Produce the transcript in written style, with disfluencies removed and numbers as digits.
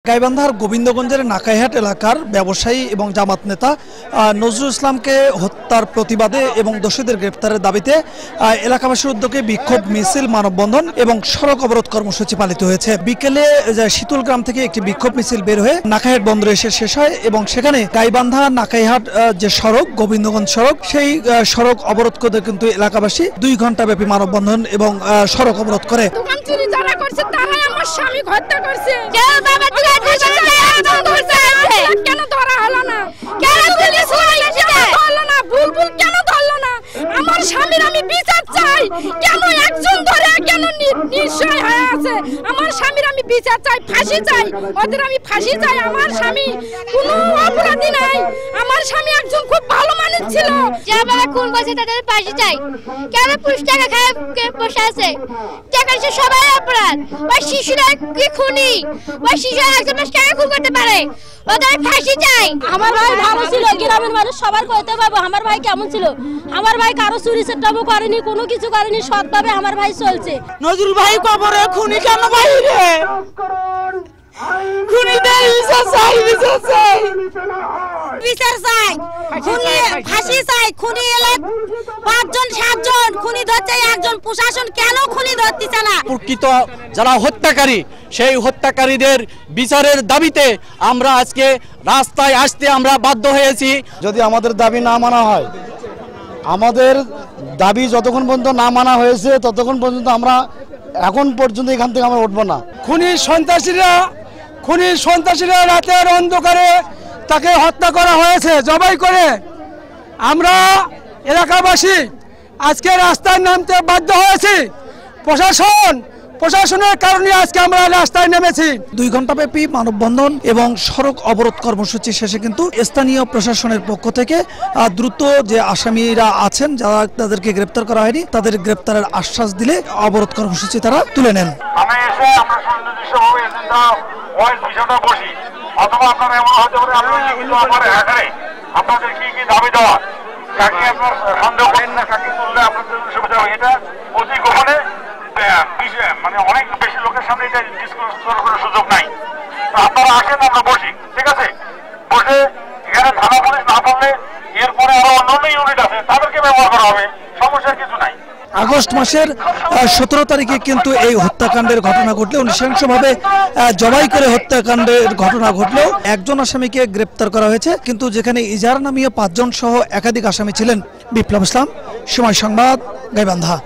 গাইবান্ধার গোবিন্দগঞ্জের নাকাইহাট এলাকার ব্যবসায়ী এবং জামাত নেতা নজরুল ইসলামকে হত্যার প্রতিবাদে এবং দোষীদের গ্রেপ্তারের দাবিতে এলাকাবাসীর উদ্যোগে বিক্ষোভ মিছিল, মানববন্ধন এবং সড়ক অবরোধ কর্মসূচি পালিত হয়েছে। বিকেলে শীতলগ্রাম থেকে একটি বিক্ষোভ মিছিল বের হয়ে নাকাইহাট বন্দরে এসে শেষ হয় এবং সেখানে গাইবান্ধা নাকাইহাট যে সড়ক, গোবিন্দগঞ্জ সড়ক, সেই সড়ক অবরোধ করে কিন্তু এলাকাবাসী 2 ঘন্টা ব্যাপী মানববন্ধন এবং সড়ক অবরোধ করে। স্বামী হত্যা করছে, কেন ধরা হলো না? কেন ধরলো না? আমার স্বামীর আমি বিচার চাই। কেন একজন ধরে কেন নিশ্চয় হয়ে আছে? আমার স্বামীর আমি বিচার চাই, ফাঁসি চাই, ওদের আমি ফাঁসি চাই। আমার স্বামী কোনো অপরাধী নাই, আমার স্বামী একজন খুব ভালো মানুষ ছিল। যারা খুন করেছে তাদের ফাঁসি চাই। কেন পুলিশ টাকা খায় বসে আছে? টাকা সবাই অপরাধ। ওই শিশুরা কি খুনি? ওই শিশুরা একজন টাকা খুন করতে পারে, ওদের ফাঁসি চাই। আমার ভাই ভালো ছিল, গ্রামের মানুষ সবার কইতে পারবো আমার ভাই কেমন ছিল। আমার ভাই কারো চুরি চেষ্টাও করেনি, কোনো কিছু করেনি, সৎভাবে আমার ভাই চলছে। নজরুল ভাই কবরে খুনি কেন বাইরে? খুনিদের বিচার চাই, বিচার চাই, বিচার চাই, খুনি ফাঁসি চাই। খুনি এলে 5 জন 7 জন খুনি ধরছে, একজন প্রশাসন কেন খুনি ধরতেছে না? প্রকৃত যারা হত্যাকারী, সেই হত্যাকারীদের বিচারের দাবিতে আমরা আজকে রাস্তায় আসতে আমরা বাধ্য হয়েছি। যদি আমাদের দাবি না মানা হয়, আমাদের দাবি যতক্ষণ পর্যন্ত না মানা হয়েছে ততক্ষণ পর্যন্ত আমরা এখন পর্যন্ত এখান থেকে আমরা উঠবো না। খুনির সন্ত্রাসীরা রাতের অন্ধকারে তাকে হত্যা করা হয়েছে, জবাই করে। আমরা এলাকাবাসী আজকে রাস্তায় নামতে বাধ্য হয়েছি। প্রশাসনের কারণে আজকে আমরা রাস্তায় নেমেছি। 2 ঘন্টা ব্যাপী মানববন্ধন এবং সড়ক অবরোধ কর্মসূচি শেষে কিন্তু স্থানীয় প্রশাসনের পক্ষ থেকে দ্রুত যে আসামিরা আছেন, যারা তাদেরকে গ্রেপ্তার করা হয়নি, তাদের গ্রেপ্তারের আশ্বাস দিলে অবরোধ কর্মসূচি তারা তুলে নেন। আপনাদের কি কি দাবি দেওয়া, কাকে আপনার সন্দেহ করেন না, কাকে তুললে আপনাদের সুবিধা হয়, এটা অতি গোপনে, মানে অনেক বেশি লোকের সামনে এটা ডিসকাস করার কোনো সুযোগ নাই। আপনারা আসেন, আমরা বসি, ঠিক আছে? বসে এখানে থানা পুলিশ না বললে এরপরে আরো অন্যান্য ইউনিট আছে, তাদেরকে ব্যবহার করা হবে, সমস্যার কিছু নাই। আগস্ট মাসের 17 তারিখে কিন্তু এই হত্যাকাণ্ডের ঘটনা ঘটলেও, নৃশংসভাবে জবাই করে হত্যাকাণ্ডের ঘটনা ঘটলেও একজন আসামিকে গ্রেপ্তার করা হয়েছে, কিন্তু যেখানে ইজারা নামীয় 5 জন সহ একাধিক আসামি ছিলেন। বিপ্লব ইসলাম, সময় সংবাদ, গাইবান্ধা।